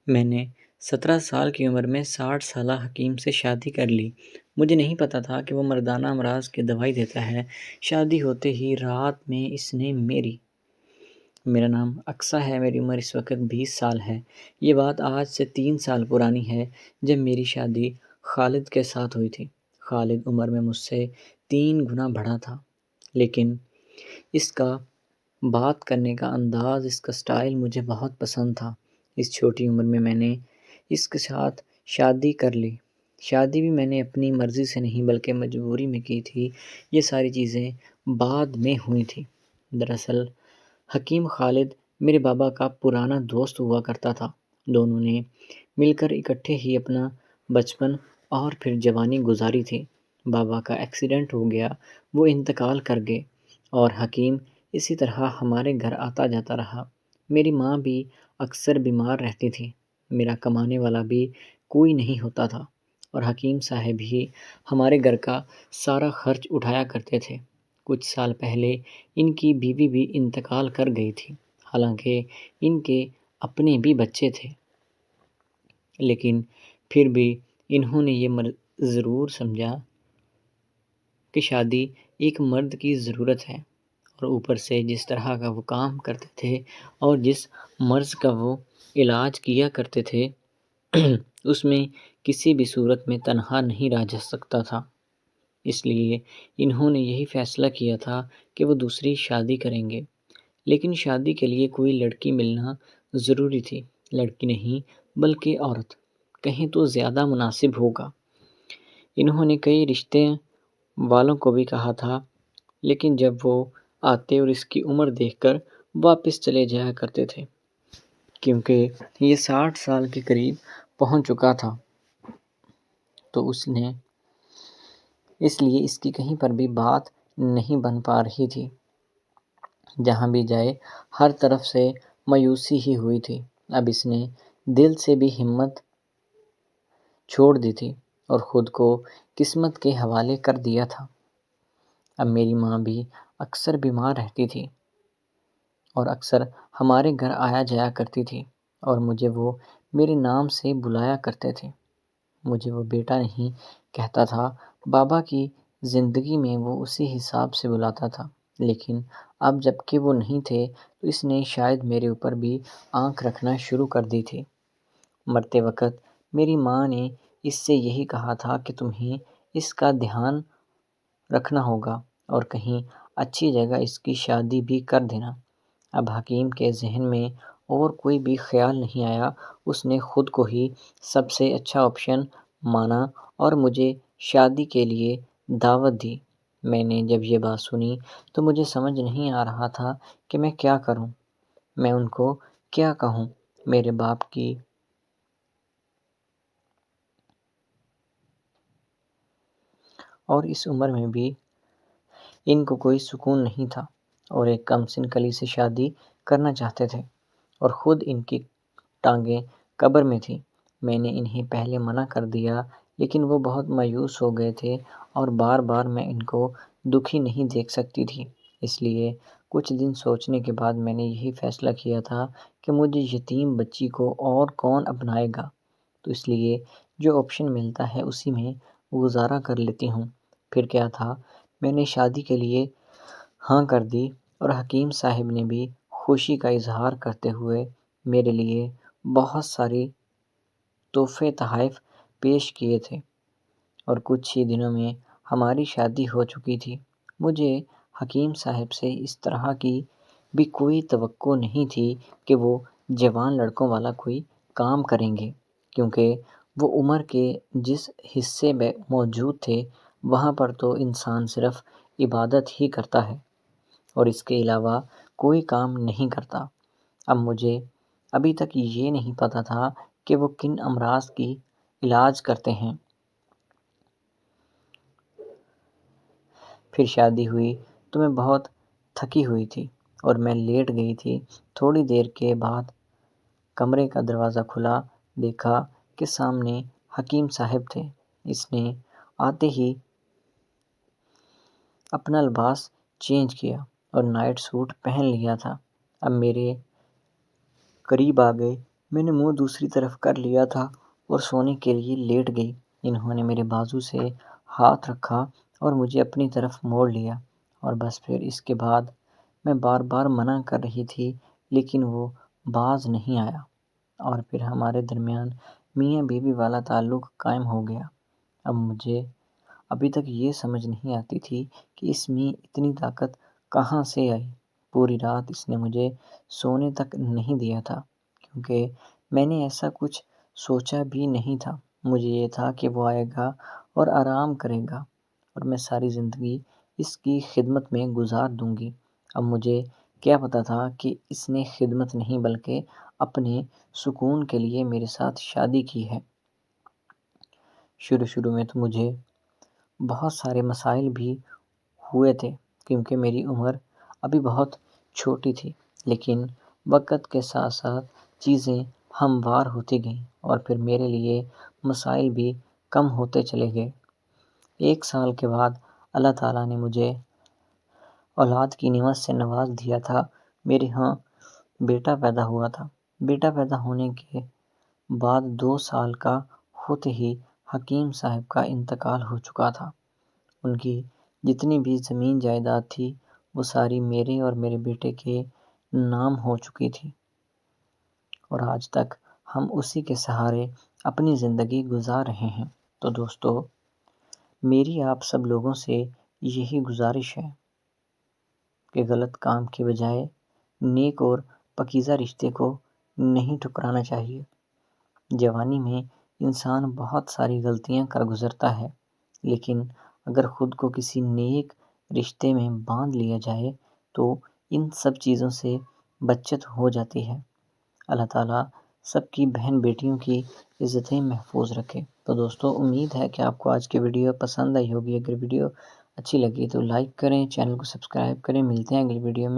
میں نے 17 سال کی عمر میں 60 سالہ حکیم سے شادی کر لی۔ مجھے نہیں پتا تھا کہ وہ مردانہ امراض کی دوائی دیتا ہے۔ شادی ہوتے ہی رات میں اس نے میرا نام اقصیٰ ہے، میری عمر اس وقت 20 سال ہے۔ یہ بات آج سے 3 سال پرانی ہے جب میری شادی خالد کے ساتھ ہوئی تھی۔ خالد عمر میں مجھ سے 3 گنا بڑا تھا، لیکن اس کا بات کرنے کا انداز، اس کا سٹائل مجھے بہت پسند تھا۔ اس چھوٹی عمر میں نے اس کے ساتھ شادی کر لی۔ شادی بھی میں نے اپنی مرضی سے نہیں بلکہ مجبوری میں کی تھی۔ یہ ساری چیزیں بعد میں ہوئی تھی۔ دراصل حکیم خالد میرے بابا کا پرانا دوست ہوا کرتا تھا۔ دونوں نے مل کر اکٹھے ہی اپنا بچپن اور پھر جوانی گزاری تھی۔ بابا کا ایکسیڈنٹ ہو گیا، وہ انتقال کر گئے اور حکیم اسی طرح ہمارے گھر آتا جاتا رہا۔ میری ماں بھی اکثر بیمار رہتی تھی۔ میرا کمانے والا بھی کوئی نہیں ہوتا تھا اور حکیم صاحب ہی ہمارے گھر کا سارا خرچ اٹھایا کرتے تھے۔ کچھ سال پہلے ان کی بیوی بھی انتقال کر گئی تھی، حالانکہ ان کے اپنے بھی بچے تھے، لیکن پھر بھی انہوں نے یہ ضرور سمجھا کہ شادی ایک مرد کی ضرورت ہے، اور اوپر سے جس طرح کا وہ کام کرتے تھے اور جس مرض کا وہ علاج کیا کرتے تھے اس میں کسی بھی صورت میں تنہا نہیں رہ جا سکتا تھا۔ اس لیے انہوں نے یہی فیصلہ کیا تھا کہ وہ دوسری شادی کریں گے، لیکن شادی کے لیے کوئی لڑکی ملنا ضروری تھی۔ لڑکی نہیں بلکہ عورت کہیں تو زیادہ مناسب ہوگا۔ انہوں نے کئی رشتے والوں کو بھی کہا تھا، لیکن جب وہ آتے اور اس کی عمر دیکھ کر واپس چلے جایا کرتے تھے، کیونکہ یہ 60 سال کے قریب پہنچ چکا تھا، تو اس لیے اس کی کہیں پر بھی بات نہیں بن پا رہی تھی۔ جہاں بھی جائے ہر طرف سے مایوسی ہی ہوئی تھی۔ اب اس نے دل سے بھی ہمت چھوڑ دی تھی اور خود کو قسمت کے حوالے کر دیا تھا۔ اب میری ماں بھی اکثر بیمار رہتی تھی اور اکثر ہمارے گھر آیا جایا کرتی تھی، اور مجھے وہ میرے نام سے بلایا کرتے تھے۔ مجھے وہ بیٹا نہیں کہتا تھا۔ بابا کی زندگی میں وہ اسی حساب سے بلاتا تھا، لیکن اب جب کہ وہ نہیں تھے تو اس نے شاید میرے اوپر بھی آنکھ رکھنا شروع کر دی تھی۔ مرتے وقت میری ماں نے اس سے یہی کہا تھا کہ تمہیں اس کا دھیان رکھنا ہوگا اور کہیں اچھی جگہ اس کی شادی بھی کر دینا۔ اب حکیم کے ذہن میں اور کوئی بھی خیال نہیں آیا۔ اس نے خود کو ہی سب سے اچھا آپشن مانا اور مجھے شادی کے لیے دعوت دی۔ میں نے جب یہ بات سنی تو مجھے سمجھ نہیں آ رہا تھا کہ میں کیا کروں، میں ان کو کیا کہوں۔ میرے باپ کی اور اس عمر میں بھی ان کو کوئی سکون نہیں تھا اور ایک کم سن کلی سے شادی کرنا چاہتے تھے، اور خود ان کی ٹانگیں قبر میں تھیں۔ میں نے انہیں پہلے منع کر دیا، لیکن وہ بہت مایوس ہو گئے تھے اور بار بار میں ان کو دکھی نہیں دیکھ سکتی تھی۔ اس لیے کچھ دن سوچنے کے بعد میں نے یہی فیصلہ کیا تھا کہ مجھے یتیم بچی کو اور کون اپنائے گا، تو اس لیے جو آپشن ملتا ہے اسی میں گزارا کر لیتی ہوں۔ پھر کیا تھا، میں نے شادی کے لیے ہاں کر دی اور حکیم صاحب نے بھی خوشی کا اظہار کرتے ہوئے میرے لیے بہت ساری تحفے تحائف پیش کیے تھے، اور کچھ ہی دنوں میں ہماری شادی ہو چکی تھی۔ مجھے حکیم صاحب سے اس طرح کی بھی کوئی توقع نہیں تھی کہ وہ جوان لڑکوں والا کوئی کام کریں گے، کیونکہ وہ عمر کے جس حصے میں موجود تھے وہاں پر تو انسان صرف عبادت ہی کرتا ہے اور اس کے علاوہ کوئی کام نہیں کرتا۔ اب مجھے ابھی تک یہ نہیں پتا تھا کہ وہ کن امراض کی علاج کرتے ہیں۔ پھر شادی ہوئی تو میں بہت تھکی ہوئی تھی اور میں لیٹ گئی تھی۔ تھوڑی دیر کے بعد کمرے کا دروازہ کھلا، دیکھا کہ سامنے حکیم صاحب تھے۔ اس نے آتے ہی اپنا لباس چینج کیا اور نائٹ سوٹ پہن لیا تھا۔ اب میرے قریب آ گئے، میں نے منہ دوسری طرف کر لیا تھا اور سونے کے لیے لیٹ گئی۔ انہوں نے میرے بازو سے ہاتھ رکھا اور مجھے اپنی طرف موڑ لیا، اور بس پھر اس کے بعد میں بار بار منع کر رہی تھی لیکن وہ باز نہیں آیا، اور پھر ہمارے درمیان میاں بیوی والا تعلق قائم ہو گیا۔ اب مجھے ابھی تک یہ سمجھ نہیں آتی تھی کہ اس میں اتنی طاقت کہاں سے آئی۔ پوری رات اس نے مجھے سونے تک نہیں دیا تھا، کیونکہ میں نے ایسا کچھ سوچا بھی نہیں تھا۔ مجھے یہ تھا کہ وہ آئے گا اور آرام کرے گا اور میں ساری زندگی اس کی خدمت میں گزار دوں گی۔ اب مجھے کیا پتہ تھا کہ اس نے خدمت نہیں بلکہ اپنے سکون کے لیے میرے ساتھ شادی کی ہے۔ شروع میں تو مجھے بہت سارے مسائل بھی ہوئے تھے، کیونکہ میری عمر ابھی بہت چھوٹی تھی، لیکن وقت کے ساتھ ساتھ چیزیں ہموار ہوتی گئیں اور پھر میرے لیے مسائل بھی کم ہوتے چلے گئے۔ 1 سال کے بعد اللہ تعالیٰ نے مجھے اولاد کی نعمت سے نواز دیا تھا۔ میرے ہاں بیٹا پیدا ہوا تھا۔ بیٹا پیدا ہونے کے بعد 2 سال کا ہوتے ہی حکیم صاحب کا انتقال ہو چکا تھا۔ ان کی جتنی بھی زمین جائیداد تھی وہ ساری میرے اور میرے بیٹے کے نام ہو چکی تھی، اور آج تک ہم اسی کے سہارے اپنی زندگی گزار رہے ہیں۔ تو دوستو، میری آپ سب لوگوں سے یہی گزارش ہے کہ غلط کام کے بجائے نیک اور پاکیزہ رشتے کو نہیں ٹھکرانا چاہیے۔ جوانی میں انسان بہت ساری غلطیاں کر گزرتا ہے، لیکن اگر خود کو کسی نیک رشتے میں باندھ لیا جائے تو ان سب چیزوں سے بچت ہو جاتی ہے۔ اللہ تعالیٰ سب کی بہن بیٹیوں کی عزتیں محفوظ رکھے۔ تو دوستو، امید ہے کہ آپ کو آج کی ویڈیو پسند آئی ہوگی۔ اگر ویڈیو اچھی لگی تو لائک کریں، چینل کو سبسکرائب کریں۔ ملتے ہیں اگلی ویڈیو میں۔